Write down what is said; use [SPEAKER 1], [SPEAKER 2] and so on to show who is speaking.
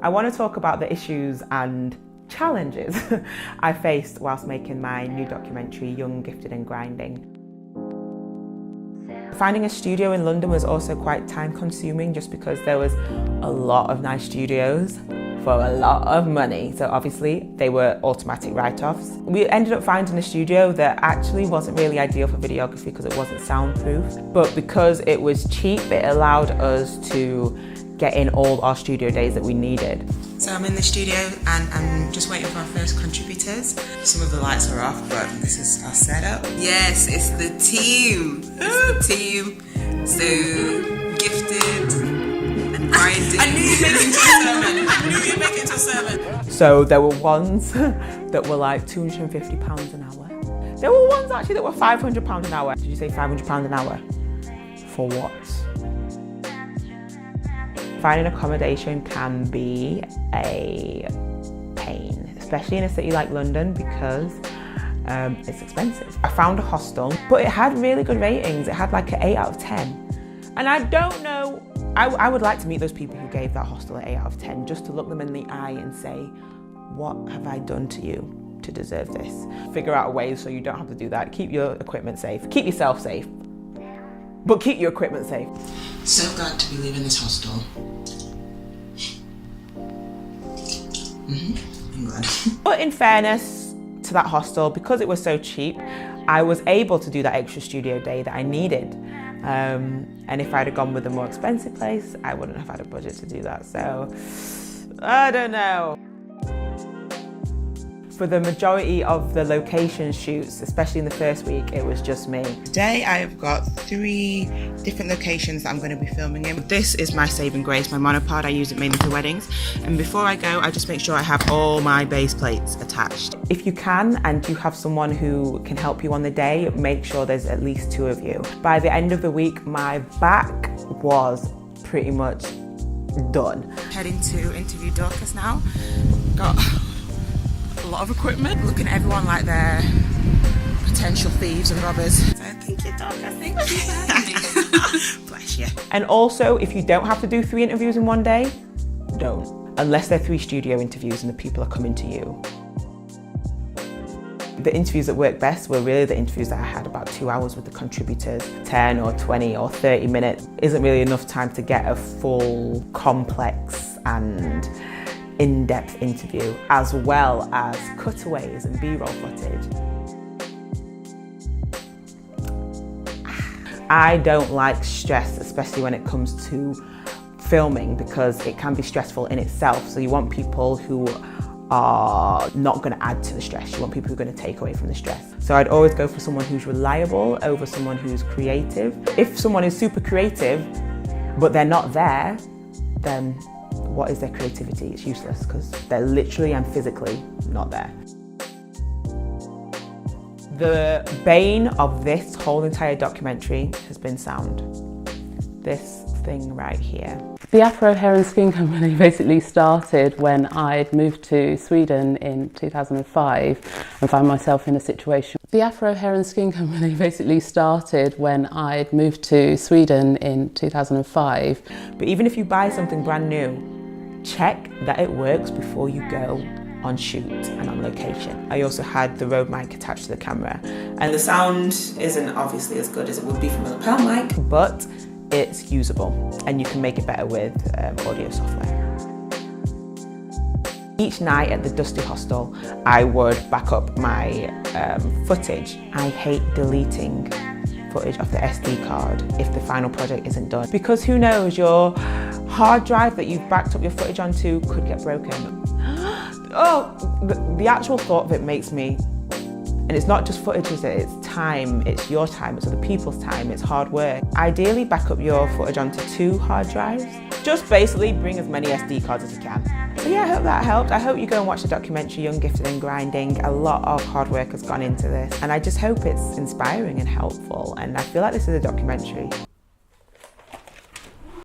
[SPEAKER 1] I want to talk about the issues and challenges I faced whilst making my new documentary, Young, Gifted and Grinding. Finding a studio in London was also quite time consuming just because there was a lot of nice studios for a lot of money. So obviously they were automatic write-offs. We ended up finding a studio that actually wasn't really ideal for videography because it wasn't soundproof, but because it was cheap, it allowed us to get in all our studio days that we needed. So I'm in the studio and I'm just waiting for our first contributors. Some of the lights are off, but this is our setup. Yes, it's the team. It's the team. So, gifted and grinding. I knew you'd make it into a sermon. So there were ones that were like £250 an hour. There were ones actually that were £500 an hour. Did you say £500 an hour? For what? Finding accommodation can be a pain, especially in a city like London because it's expensive. I found a hostel, but it had really good ratings. It had like an 8 out of 10. And I don't know, I would like to meet those people who gave that hostel an 8 out of 10 just to look them in the eye and say, what have I done to you to deserve this? Figure out a way so you don't have to do that. Keep your equipment safe. Keep yourself safe, but keep your equipment safe. So glad to be leaving this hostel. I'm glad. But in fairness to that hostel, because it was so cheap, I was able to do that extra studio day that I needed. And if I'd have gone with a more expensive place, I wouldn't have had a budget to do that. So, I don't know. For the majority of the location shoots, especially in the first week, it was just me. Today I've got 3 different locations that I'm going to be filming in. This is my saving grace, my monopod. I use it mainly for weddings. And before I go, I just make sure I have all my base plates attached. If you can, and you have someone who can help you on the day, make sure there's at least 2 of you. By the end of the week, my back was pretty much done. Heading to interview Dorcas now. Got a lot of equipment. Looking at everyone like they're potential thieves and robbers. So thank you, Dorcas. Thank you for having me. Bless you. And also, if you don't have to do 3 interviews in one day, don't. Unless they're 3 studio interviews and the people are coming to you. The interviews that worked best were really the interviews that I had about 2 hours with the contributors. 10 or 20 or 30 minutes isn't really enough time to get a full, complex and in-depth interview, as well as cutaways and B-roll footage. I don't like stress, especially when it comes to filming, because it can be stressful in itself. So you want people who are not going to add to the stress. You want people who are going to take away from the stress. So I'd always go for someone who's reliable over someone who's creative. If someone is super creative, but they're not there, then what is their creativity? It's useless because they're literally and physically not there. The bane of this whole entire documentary has been sound. This thing right here.
[SPEAKER 2] The Afro Hair and Skin Company basically started when I'd moved to Sweden in 2005 and found myself in a situation. The Afro Hair and Skin Company basically started when I'd moved to Sweden in 2005.
[SPEAKER 1] But even if you buy something brand new, check that it works before you go on shoot and on location. I also had the Rode mic attached to the camera. And the sound isn't obviously as good as it would be from a lapel mic, but it's usable and you can make it better with audio software. Each night at the Dusty Hostel, I would back up my footage. I hate deleting footage off the SD card if the final project isn't done. Because who knows, your hard drive that you've backed up your footage onto could get broken. Oh, the actual thought of it makes me, and it's not just footage, is it? It's time, it's your time, it's other people's time, it's hard work. Ideally, back up your footage onto 2 hard drives. Just basically bring as many SD cards as you can. So yeah, I hope that helped. I hope you go and watch the documentary, Young, Gifted and Grinding. A lot of hard work has gone into this, and I just hope it's inspiring and helpful, and I feel like this is a documentary.